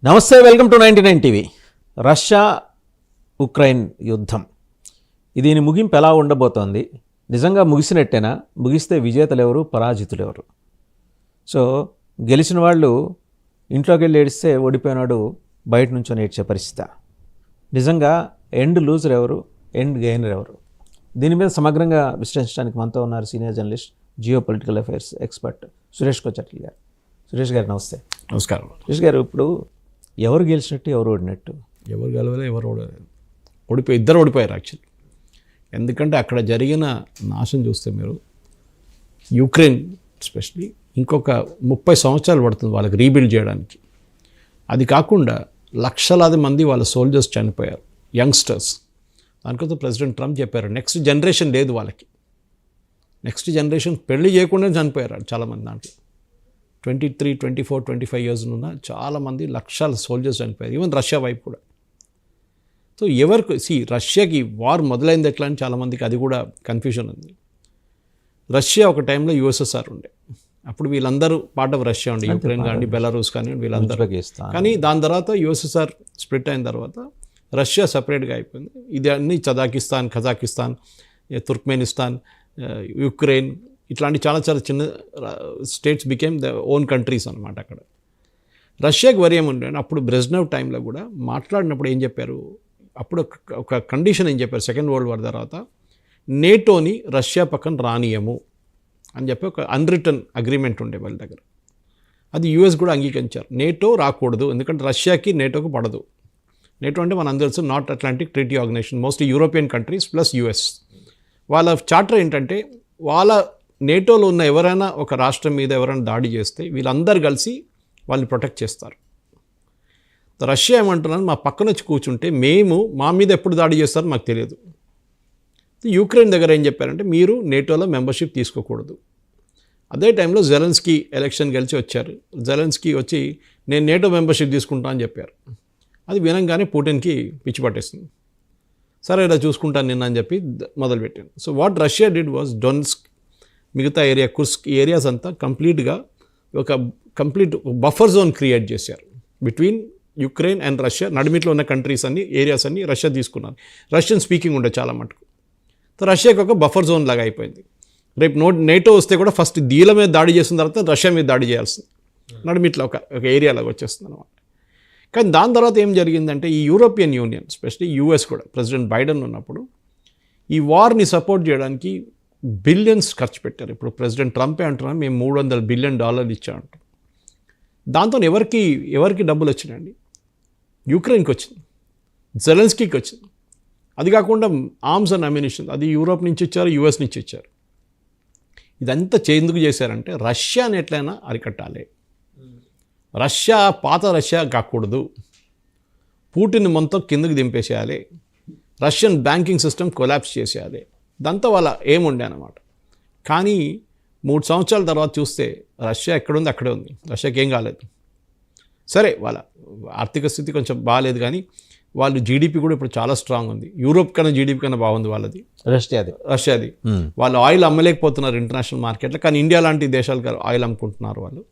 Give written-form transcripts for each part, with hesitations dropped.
నమస్తే, welcome to 99 TV. Russia Ukraine యుద్ధం, దీని ముగింపు ఎలా ఉండబోతోంది? నిజంగా ముగిసినట్టేనా? ముగిస్తే విజేతలు ఎవరు, పరాజితులు ఎవరు? సో గెలిచిన వాళ్ళు ఇంట్లోకి వెళ్ళి ఏడిస్తే ఓడిపోయినాడు బయట నుంచో ఏడ్చే పరిస్థితి. నిజంగా ఎండ్ లూజర్ ఎవరు, ఎండ్ గెయినర్ ఎవరు? దీని మీద సమగ్రంగా విశ్లేషించడానికి మనతో ఉన్నారు senior journalist, geopolitical affairs expert Suresh Kochatla garu. Suresh గారు నమస్తే. నమస్కారం. సురేష్ గారు, ఇప్పుడు ఎవరు గెలిచినట్టు, ఎవరు ఓడినట్టు? ఎవరు గెలవలే, ఎవరు ఓడిపోయి ఇద్దరు ఓడిపోయారు యాక్చువల్లీ. ఎందుకంటే అక్కడ జరిగిన నాశనం చూస్తే మీరు, యుక్రెయిన్ ఎస్పెషలీ ఇంకొక 30 సంవత్సరాలు పడుతుంది వాళ్ళకి రీబిల్డ్ చేయడానికి. అది కాకుండా లక్షలాది మంది వాళ్ళ సోల్జర్స్ చనిపోయారు, యంగ్స్టర్స్. దానికోసం ప్రెసిడెంట్ ట్రంప్ చెప్పారు, నెక్స్ట్ జనరేషన్ లేదు వాళ్ళకి. నెక్స్ట్ జనరేషన్ పెళ్లి చేయకుండా చనిపోయారు చాలామంది. దాంట్లో 23, 24, 25 ఇయర్స్ ఉన్న చాలామంది లక్షల సోల్జర్స్ చనిపోయారు, ఈవెన్ రష్యా వైపు కూడా. సో ఎవరికి రష్యాకి వార్ మొదలైంది ఎట్లా అని చాలామందికి అది కూడా కన్ఫ్యూజన్ ఉంది. రష్యా ఒక టైంలో యుఎస్ఎస్ఆర్ ఉండే, అప్పుడు వీళ్ళందరూ పార్ట్ ఆఫ్ రష్యా ఉండే, యుక్రెయిన్ కానీ బెలారూస్ కానీ వీళ్ళందరూ. కానీ దాని తర్వాత యుఎస్ఎస్ఆర్ స్ప్లిట్ అయిన తర్వాత రష్యా సపరేట్గా అయిపోయింది. ఇది అన్ని కజాకిస్తాన్, తుర్క్మెనిస్తాన్, యుక్రెయిన్ ఇట్లాంటి చాలా చిన్న states became the own countries అనమాట. అక్కడ రష్యాకి వరి ఏముండే, అప్పుడు బ్రెజ్నెవ్ టైంలో కూడా మాట్లాడినప్పుడు ఏం చెప్పారు, అప్పుడు ఒక కండిషన్ ఏం చెప్పారు, సెకండ్ వరల్డ్ వార్ తర్వాత నేటోని రష్యా పక్కన రానియము అని చెప్పి ఒక అన్రిటన్ అగ్రిమెంట్ ఉండే వాళ్ళ దగ్గర. అది యూఎస్ కూడా అంగీకరించారు, నేటో రాకూడదు, ఎందుకంటే రష్యాకి నేటోకి పడదు. నేటో అంటే మన అందరూ తెలుసు, north Atlantic treaty organisation, mostly European countries plus US. వాళ్ళ చార్టర్ ఏంటంటే, వాళ్ళ నేటోలో ఉన్న ఎవరైనా ఒక రాష్ట్రం మీద ఎవరైనా దాడి చేస్తే వీళ్ళందరూ కలిసి వాళ్ళని ప్రొటెక్ట్ చేస్తారు. రష్యా ఏమంటున్నారు, మా పక్కన వచ్చి కూర్చుంటే మేము మా మీద ఎప్పుడు దాడి చేస్తారో మాకు తెలియదు. యుక్రెయిన్ దగ్గర ఏం చెప్పారంటే, మీరు నేటోలో మెంబర్షిప్ తీసుకోకూడదు. అదే టైంలో జెలెన్స్కీ ఎలక్షన్ గెలిచి వచ్చారు. జెలెన్స్కీ వచ్చి నేను నేటో మెంబర్షిప్ తీసుకుంటా అని చెప్పారు. అది వినంగానే పుటిన్కి పిచ్చి పట్టేస్తుంది. సరే ఇలా చూసుకుంటాను నిన్న అని చెప్పి మొదలుపెట్టాను. So what Russia did was, Donetsk మిగతా ఏరియా, కుర్స్క్ ఏరియాస్ అంతా కంప్లీట్గా ఒక బఫర్ జోన్ క్రియేట్ చేశారు బిట్వీన్ యుక్రెయిన్ అండ్ రష్యా. నడిమిట్లో ఉన్న కంట్రీస్ అన్ని, ఏరియాస్ అన్ని రష్యా తీసుకున్నారు. రష్యన్ స్పీకింగ్ ఉండే చాలా మటుకు. సో రష్యాకి ఒక బఫర్ జోన్ లాగా అయిపోయింది. రేపు నేటో వస్తే కూడా ఫస్ట్ దీల మీద దాడి చేసిన తర్వాత రష్యా మీద దాడి చేయాల్సింది, నడిమిట్లో ఒక ఏరియా లాగా వచ్చేస్తుంది అనమాట. కానీ దాని తర్వాత ఏం జరిగిందంటే, ఈ యూరోపియన్ యూనియన్ ఎస్పెషలీ యుఎస్ కూడా ప్రెసిడెంట్ బైడెన్ ఉన్నప్పుడు ఈ వార్ని సపోర్ట్ చేయడానికి బిలియన్స్ ఖర్చు పెట్టారు. ఇప్పుడు ప్రెసిడెంట్ ట్రంపే అంటున్నారు, మేము $300 బిలియన్ ఇచ్చామంట. దాంతో ఎవరికి డబ్బులు వచ్చినాయండి? యుక్రెయిన్కి వచ్చింది, జెలెన్స్కీకి వచ్చింది. అది కాకుండా ఆర్మ్స్ అండ్ అమ్యునిషన్ అది యూరోప్ నుంచి ఇచ్చారు, యుఎస్ నుంచి ఇచ్చారు. ఇదంతా ఎందుకు చేశారంటే, రష్యాని ఎట్లయినా అరికట్టాలి, రష్యా పాత రష్యా కాకూడదు, పుటిన్ మొత్తం కిందకి దింపేసేయాలి, రష్యన్ బ్యాంకింగ్ సిస్టమ్ కొలాప్స్ చేసేయాలి. దాంతో వాళ్ళ ఏముండే అనమాట. కానీ 3 సంవత్సరాల తర్వాత చూస్తే రష్యా ఎక్కడుంది అక్కడే ఉంది, రష్యాకి ఏం కాలేదు. సరే వాళ్ళ ఆర్థిక స్థితి కొంచెం బాగాలేదు, కానీ వాళ్ళు జీడిపి కూడా ఇప్పుడు చాలా స్ట్రాంగ్ ఉంది. యూరోప్ కన్నా జీడిపి కన్నా బాగుంది వాళ్ళది, రష్యాది. వాళ్ళు ఆయిల్ అమ్మలేకపోతున్నారు ఇంటర్నేషనల్ మార్కెట్లో, కానీ ఇండియా లాంటి దేశాలకు ఆయిల్ అమ్ముకుంటున్నారు వాళ్ళు.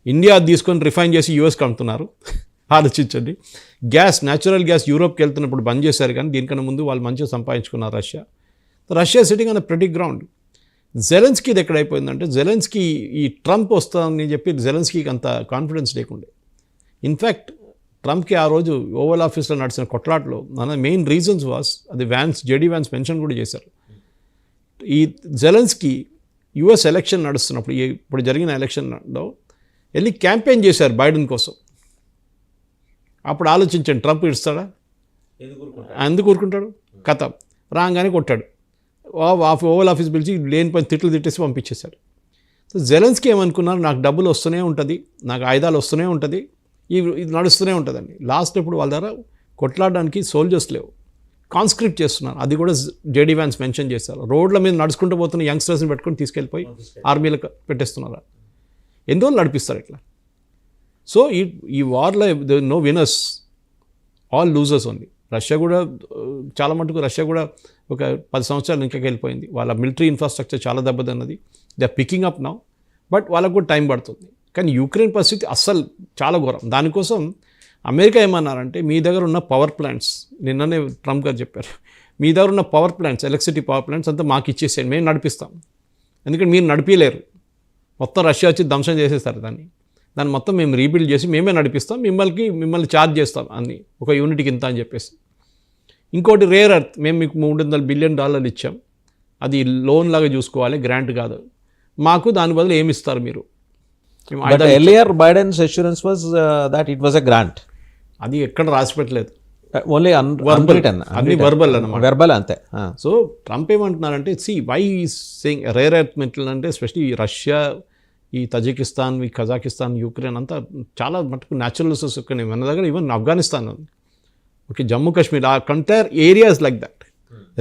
ఇండియా తీసుకొని రిఫైన్ చేసి యూఎస్కి అమ్ముతున్నారు. ఆలోచించండి. న్యాచురల్ గ్యాస్ యూరోప్కి వెళ్తున్నప్పుడు బంద్ చేశారు, కానీ దీనికన్నా ముందు వాళ్ళు మంచిగా సంపాదించుకున్నారు Russia sitting on pretty ground. జెలెన్స్కీది ఎక్కడైపోయిందంటే, జెలెన్స్కీ ఈ ట్రంప్ వస్తానని చెప్పి జెలెన్స్కీకి అంత కాన్ఫిడెన్స్ లేకుండే. ఇన్ఫ్యాక్ట్ ట్రంప్కి ఆ రోజు ఓవల్ ఆఫీస్లో నడిచిన కొట్లాట్లో మెయిన్ రీజన్స్ వాస్, అది జేడీ వ్యాన్స్ మెన్షన్ కూడా చేశారు. ఈ జెలెన్స్కీ యుఎస్ ఎలక్షన్ నడుస్తున్నప్పుడు, ఇప్పుడు జరిగిన ఎలక్షన్లో వెళ్ళి క్యాంపెయిన్ చేశారు బైడెన్ కోసం. అప్పుడు ఆలోచించండి, ట్రంప్ ఇస్తాడా? ఎందుకు ఊరుకుంటాడు? కథ రాగానే కొట్టాడు, ఓవల్ ఆఫీస్ పిలిచి లేని పని తిట్లు తిట్టేసి పంపించేశాడు. సో జెలెన్స్కీ ఏమనుకున్నారు, నాకు డబ్బులు వస్తూనే ఉంటుంది, నాకు ఆయుధాలు వస్తూనే ఉంటుంది, ఇది నడుస్తూనే ఉంటుందండి. లాస్ట్ ఇప్పుడు వాళ్ళ దగ్గర కొట్లాడడానికి సోల్జర్స్ లేవు, కాన్స్క్రిప్ట్ చేస్తున్నారు. అది కూడా జేడీ వ్యాన్స్ మెన్షన్ చేశారు. రోడ్ల మీద నడుచుకుంటూ పోతున్న యంగ్స్టర్స్ని పెట్టుకొని తీసుకెళ్ళిపోయి ఆర్మీలకు పెట్టేస్తున్నారు. ఎన్ని రోజులు నడిపిస్తారు ఇట్లా? సో ఈ వార్లో no winners, all losers only. Russia కూడా చాలా మటుకు ఒక 10 సంవత్సరాలు ఇంకా వెళ్ళిపోయింది. వాళ్ళ మిలిటరీ ఇన్ఫ్రాస్ట్రక్చర్ చాలా దెబ్బతిన్నది. They are picking up now, but వాళ్ళకు కూడా టైం పడుతుంది. కానీ యుక్రెయిన్ పరిస్థితి అస్సలు చాలా ఘోరం. దానికోసం అమెరికా ఏమన్నారంటే మీ దగ్గర ఉన్న పవర్ ప్లాంట్స్, నిన్ననే ట్రంప్ గారు చెప్పారు, మీ దగ్గర ఉన్న power plants, electricity power plants అంతా మాకు ఇచ్చేసేయండి, మేము నడిపిస్తాం. ఎందుకంటే మీరు నడిపించలేరు, మొత్తం రష్యా వచ్చి ధ్వంసం చేసేస్తారు దాన్ని మొత్తం మేము రీబిల్డ్ చేసి మేమే నడిపిస్తాం, మిమ్మల్ని ఛార్జ్ చేస్తాం అన్ని ఒక యూనిట్కి ఇంత అని చెప్పేసి. ఇంకోటి రేర్ ఎర్త్, మేము మీకు $300 బిలియన్ ఇచ్చాం, అది లోన్ లాగా చూసుకోవాలి, గ్రాంట్ కాదు, మాకు దాని బదులు ఏమి ఇస్తారు మీరు? But earlier Biden's assurance was that it was a grant. అది ఎక్కడ రాసి పెట్టలేదు, ఓన్లీ unwritten, అన్ని వర్బల్ అన్నమాట, వెర్బల్ అంతే. సో ట్రంప్ ఏమంటున్నారంటే why saying rare earth metal అంటే ఎస్పెషలీ రష్యా, ఈ తజికిస్తాన్, ఈ కజాకిస్తాన్, యుక్రెయిన్ అంతా చాలా మటుకు న్యాచురల్ రిసోర్సెస్ ఉన్నాయి మన దగ్గర, ఈవెన్ ఆఫ్ఘనిస్తాన్ ఉంది, ఓకే, జమ్మూ కాశ్మీర్, ఆ entire areas like that.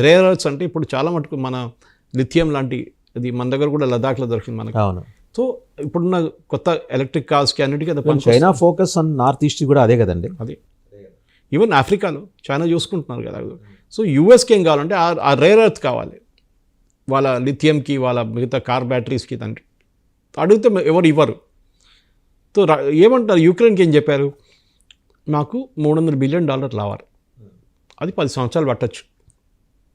Rare earths అంటే ఇప్పుడు చాలా మటుకు మన లిథియం లాంటి అది మన దగ్గర కూడా లదాఖ్లో దొరికింది మనకు. అవును. సో ఇప్పుడున్న కొత్త ఎలక్ట్రిక్ కార్స్కి అన్నిటికీ అది China focus on north east కూడా అదే కదండి. అది ఈవెన్ ఆఫ్రికాలో చైనా చూసుకుంటున్నారు కదా. సో యూఎస్కి ఏం కావాలంటే ఆ రేర్ ఎర్త్ కావాలి వాళ్ళ లిథియంకి, వాళ్ళ మిగతా కార్ బ్యాటరీస్కి. తండ్రి అడిగితే ఎవరు ఇవ్వరు. సో ఏమంటారు, యుక్రెయిన్కి ఏం చెప్పారు, మాకు $300 బిలియన్ రావాలి, అది 10 సంవత్సరాలు పట్టచ్చు,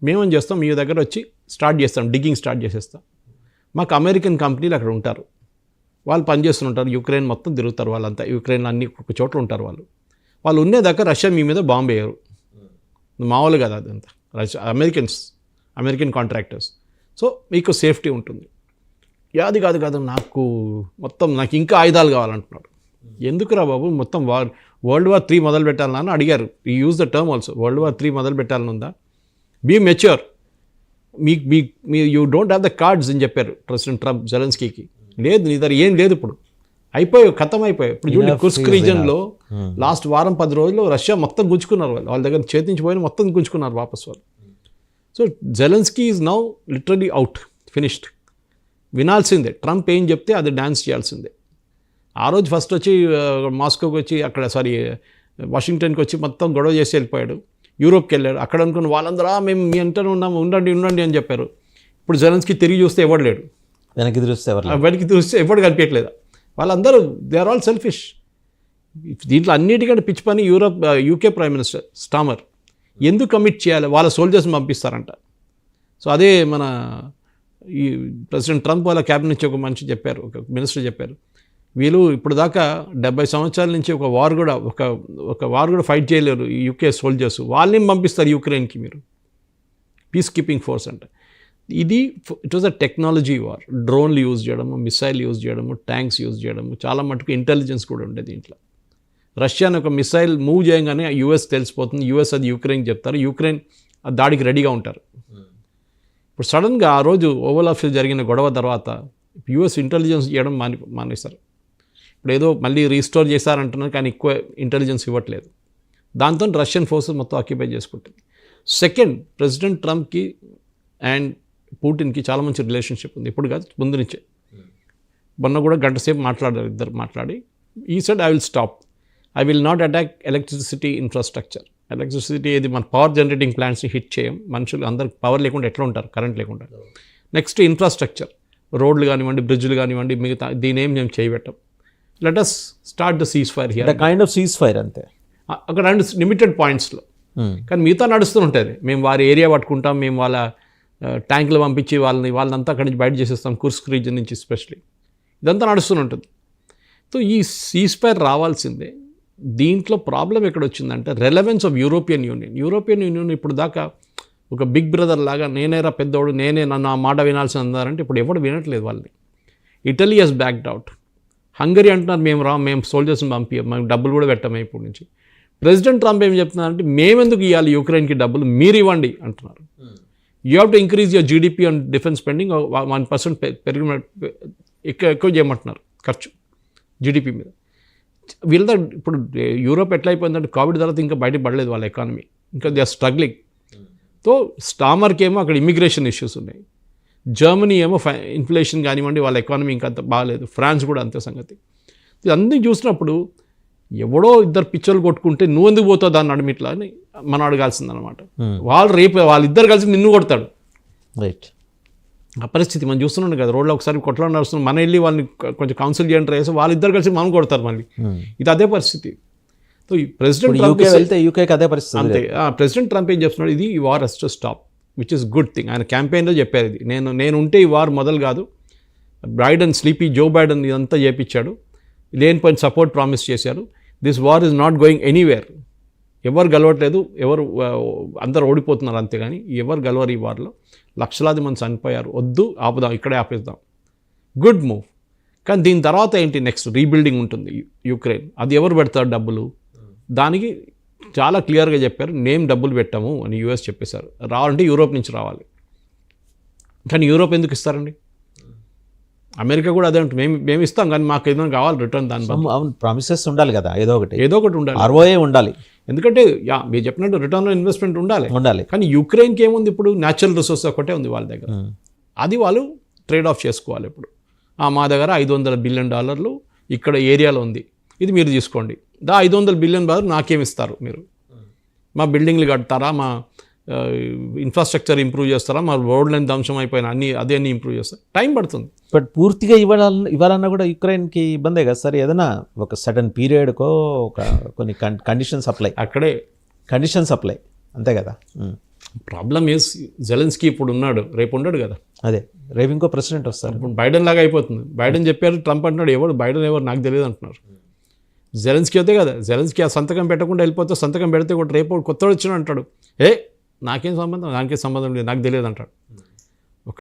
మేమేం చేస్తాం, మీ దగ్గర వచ్చి స్టార్ట్ చేస్తాం, డిగ్గింగ్ స్టార్ట్ చేసేస్తాం. మాకు అమెరికన్ కంపెనీలు అక్కడ ఉంటారు, వాళ్ళు పనిచేస్తుంటారు, యుక్రెయిన్ మొత్తం తిరుగుతారు, వాళ్ళంతా యుక్రెయిన్లో అన్ని ఒక చోట్ల ఉంటారు. వాళ్ళు ఉండేదాకా రష్యా మీ మీద బాంబు వేయరు, మామూలు కదా అదంతా. American contractors. సో మీకు సేఫ్టీ ఉంటుంది. యాది కాదు నాకు ఇంకా ఆయుధాలు కావాలంటున్నాడు. ఎందుకురా బాబు, మొత్తం వరల్డ్ వార్ 3 మొదలు పెట్టాలన్నా అని అడిగారు. He use the term also, world war 3 మొదలు పెట్టాలని ఉందా? బీ మెచ్యూర్, మీ you don't have the cards అని చెప్పారు ప్రెసిడెంట్ ట్రంప్ జెలెన్స్కీకి. లేదు, నీ దగ్గర ఏం లేదు, ఇప్పుడు అయిపోయావు, ఖతం అయిపోయావు. ఇప్పుడు చూడండి, కుర్స్క్ రీజన్లో లాస్ట్ వారం 10 రోజుల్లో రష్యా మొత్తం గుంజుకున్నారు, వాళ్ళ దగ్గర చేతించిపోయిన మొత్తం గుంజుకున్నారు వాపస్ వాళ్ళు. So Zelensky is now literally out, finished. వినాల్సిందే, ట్రంప్ ఏం చెప్తే అది డాన్స్ చేయాల్సిందే. ఆ రోజు ఫస్ట్ వచ్చి మాస్కోకి వచ్చి వాషింగ్టన్కి వచ్చి మొత్తం గొడవ చేసి వెళ్ళిపోయాడు. యూరోప్కి వెళ్ళాడు, అక్కడ అనుకున్న వాళ్ళందరూ మేము మీ అంటనే ఉన్నాము, ఉండండి అని చెప్పారు. ఇప్పుడు జెలెన్స్కీ తిరిగి చూస్తే ఎవడు లేడు, వెనక్కి తిరిగిస్తే ఎవడు కనిపించట్లేదు. వాళ్ళందరూ దే ఆర్ ఆల్ సెల్ఫిష్. దీంట్లో అన్నిటికంటే పిచ్చి పని యూకే ప్రైమ్ మినిస్టర్ స్టామర్ ఎందుకు కమిట్ చేయాలి, వాళ్ళ సోల్జర్స్ని పంపిస్తారంట. సో అదే మన ఈ ప్రెసిడెంట్ ట్రంప్ వాళ్ళ క్యాబినెట్ నుంచి ఒక మనిషి చెప్పారు, ఒక మినిస్టర్ చెప్పారు, వీళ్ళు ఇప్పుడు దాకా 70 సంవత్సరాల నుంచి ఒక వార్ కూడా ఫైట్ చేయలేరు ఈ యూకే సోల్జర్స్, వాళ్ళని పంపిస్తారు యుక్రెయిన్కి మీరు, పీస్ కీపింగ్ ఫోర్స్ అంట. ఇది it was a technology war. డ్రోన్లు యూజ్ చేయడము, మిసైల్ యూజ్ చేయడము, ట్యాంక్స్ యూజ్ చేయడము, చాలా మటుకు ఇంటెలిజెన్స్ కూడా ఉండేది దీంట్లో. రష్యాని ఒక మిసైల్ మూవ్ చేయగానే యూఎస్ తెలిసిపోతుంది, యూఎస్ అది యుక్రెయిన్ చెప్తారు, యుక్రెయిన్ దాడికి రెడీగా ఉంటారు. ఇప్పుడు సడన్గా ఆ రోజు ఓవల్ ఆఫీస్ జరిగిన గొడవ తర్వాత యూఎస్ ఇంటెలిజెన్స్ చేయడం మానేశారు. ఇప్పుడు ఏదో మళ్ళీ రీస్టోర్ చేశారంటున్నారు, కానీ ఎక్కువ ఇంటెలిజెన్స్ ఇవ్వట్లేదు. దాంతో రష్యన్ ఫోర్సెస్ మొత్తం ఆక్యుపై చేసుకుంటుంది. సెకండ్, ప్రెసిడెంట్ ట్రంప్కి అండ్ పుటిన్కి చాలా మంచి రిలేషన్షిప్ ఉంది, ఇప్పుడు కాదు ముందు నుంచే. మొన్న కూడా గంట సేపు మాట్లాడారు, ఇద్దరు మాట్లాడి ఈ said I will stop, I will not attack electricity infrastructure. Electricity ఇది మన పవర్ జనరేటింగ్ ప్లాంట్స్ని హిట్ చేయం, మనుషులు అందరికి పవర్ లేకుండా ఎట్లా ఉంటారు, కరెంట్ లేకుండా. నెక్స్ట్ ఇన్ఫ్రాస్ట్రక్చర్, రోడ్లు కానివ్వండి, బ్రిడ్జ్లు కానివ్వండి, మిగతా దీనేం మేము చేయబెట్టాం. Let us start the ceasefire here, kind of ceasefire అంతే. అక్కడ లిమిటెడ్ పాయింట్స్లో, కానీ మిగతా నడుస్తూ ఉంటుంది. మేము వారి ఏరియా పట్టుకుంటాం, మేము వాళ్ళ ట్యాంకులు పంపించి వాళ్ళంతా అక్కడి నుంచి బయట చేసేస్తాం, కుర్స్క్ రీజన్ నుంచి ఎస్పెషలీ, ఇదంతా నడుస్తూనే ఉంటుంది. సో ఈ సీజ్ ఫైర్ రావాల్సిందే. దీంట్లో ప్రాబ్లం ఎక్కడ వచ్చిందంటే రెలవెన్స్ ఆఫ్ యూరోపియన్ యూనియన్ ఇప్పుడు దాకా ఒక బిగ్ బ్రదర్ లాగా నేనేరా పెద్దోడు, నన్ను ఆ మాట వినాల్సి అన్నారంటే ఇప్పుడు ఎవడు వినట్లేదు వాళ్ళని. Italy he's backed out. Hungary అంటున్నారు మేము సోల్జర్స్ని పంపించాం, మేము డబ్బులు కూడా పెట్టాము ఇప్పటి నుంచి. ప్రెసిడెంట్ ట్రంప్ ఏం చెప్తున్నారంటే మేమెందుకు ఇవ్వాలి యుక్రెయిన్కి డబ్బులు, మీరు ఇవ్వండి అంటున్నారు. You have to increase your GDP and defence spending 1% పెరిగిన ఎక్కువ చేయమంటున్నారు ఖర్చు జీడిపి మీద. వీళ్ళ ఇప్పుడు యూరోప్ ఎట్లా అయిపోయిందంటే కోవిడ్ తర్వాత ఇంకా బయటకు పడలేదు వాళ్ళ ఎకానమీ, ఇంకా దే ఆర్ స్ట్రగ్లింగ్. సో స్టామర్కి ఏమో అక్కడ ఇమిగ్రేషన్ ఇష్యూస్ ఉన్నాయి, జర్మనీ ఏమో ఇన్ఫ్లేషన్ కానివ్వండి, వాళ్ళ ఎకానమీ ఇంకా అంత బాగాలేదు, ఫ్రాన్స్ కూడా అంతే సంగతి. ఇవన్నీ చూసినప్పుడు ఎవడో ఇద్దరు పిచ్చర్లు కొట్టుకుంటే నువ్వెందుకు పోతావు దాన్ని అడమిట్లా అని మనం అడగాల్సిందనమాట. వాళ్ళిద్దరు కలిసి నిన్ను కొడతాడు, రైట్. ఆ పరిస్థితి మనం చూస్తున్నాం కదా, రోడ్లో ఒకసారి కొట్లాడి నడుస్తున్నాం, మన వెళ్ళి వాళ్ళని కొంచెం కౌన్సిల్ చేయండి వేసి వాళ్ళిద్దరు కలిసి మనం కొడతారు మళ్ళీ. ఇది అదే పరిస్థితి. సో ఈ ప్రెసిడెంట్ ఇప్పుడు ట్రంప్ యూకే వెళ్తే యూకేకి అదే పరిస్థితి అంతే ప్రెసిడెంట్ ట్రంప్ ఏం చెప్తున్నాడు, ఇది ఈ war has to stop, which is good thing. ఆయన క్యాంపెయిన్లో చెప్పారు ఇది, నేను ఉంటే ఈ వార్ మొదలు కాదు. బైడెన్ జో బైడెన్ ఇదంతా చేపించాడు, లేనిపోయిన సపోర్ట్ ప్రామిస్ చేశారు. This war is not going anywhere. ఎవరు గెలవట్లేదు, అందరు ఓడిపోతున్నారు అంతేగాని ఎవరు గెలవరు ఈ వార్లో. లక్షలాది మంది చనిపోయారు, వద్దు ఆపుదాం, ఇక్కడే ఆపేద్దాం. Good move. కానీ దీని తర్వాత ఏంటి, నెక్స్ట్ రీబిల్డింగ్ ఉంటుంది యుక్రెయిన్. అది ఎవరు పెడతారు డబ్బులు? దానికి చాలా క్లియర్గా చెప్పారు, మేము డబ్బులు పెట్టాము అని యూఎస్ చెప్పేశారు. రావాలంటే యూరోప్ నుంచి రావాలి. కానీ యూరోప్ ఎందుకు ఇస్తారండి? అమెరికా కూడా అదే ఉంటుంది, మేము ఇస్తాం కానీ మాకు ఏదైనా కావాలి రిటర్న్. దాని అవును, ప్రామిసెస్ ఉండాలి కదా, ఏదో ఒకటి ఉండాలి, ROI ఉండాలి. ఎందుకంటే మీరు చెప్పినట్టు రిటర్న్ ఇన్వెస్ట్మెంట్ ఉండాలి. కానీ యుక్రెయిన్కి ఏముంది, ఇప్పుడు న్యాచురల్ రిసోర్స్ ఒకటే ఉంది వాళ్ళ దగ్గర. అది వాళ్ళు ట్రేడ్ ఆఫ్ చేసుకోవాలి. ఇప్పుడు మా దగ్గర $500 బిలియన్ ఇక్కడ ఏరియాలో ఉంది, ఇది మీరు తీసుకోండి. $500 బిలియన్ నాకేమి ఇస్తారు మీరు? మా బిల్డింగ్లు కడతారా, మా ఇన్ఫ్రాస్ట్రక్చర్ ఇంప్రూవ్ చేస్తారా, మా రోడ్ లైన్ ధ్వంసం అయిపోయిన అన్ని ఇంప్రూవ్ చేస్తారు. టైం పడుతుంది. బట్ పూర్తిగా ఇవ్వాలన్నా కూడా యుక్రెయిన్కి ఇబ్బందే కదా సార్. ఏదైనా ఒక సడన్ పీరియడ్కో కొన్ని కండిషన్స్ అప్లై, అక్కడే కండిషన్స్ అప్లై, అంతే కదా. ప్రాబ్లమ్ ఈజ్ జెలెన్స్కీ ఇప్పుడు ఉన్నాడు, రేపు ఉండడు కదా. అదే రేపు ఇంకో ప్రెసిడెంట్ వస్తారు. ఇప్పుడు బైడెన్ లాగా అయిపోతుంది. బైడెన్ చెప్పారు, ట్రంప్ అంటున్నాడు, బైడెన్ ఎవరు నాకు తెలియదు అంటున్నారు. జెలెన్స్కీ అయితే కదా, జెలెన్స్కీ ఆ సంతకం పెట్టకుండా వెళ్ళిపోతే, సంతకం పెడితే కూడా రేపు కొత్త వచ్చిన అంటాడు, నాకేం సంబంధం లేదు, నాకు తెలియదు అంటాడు.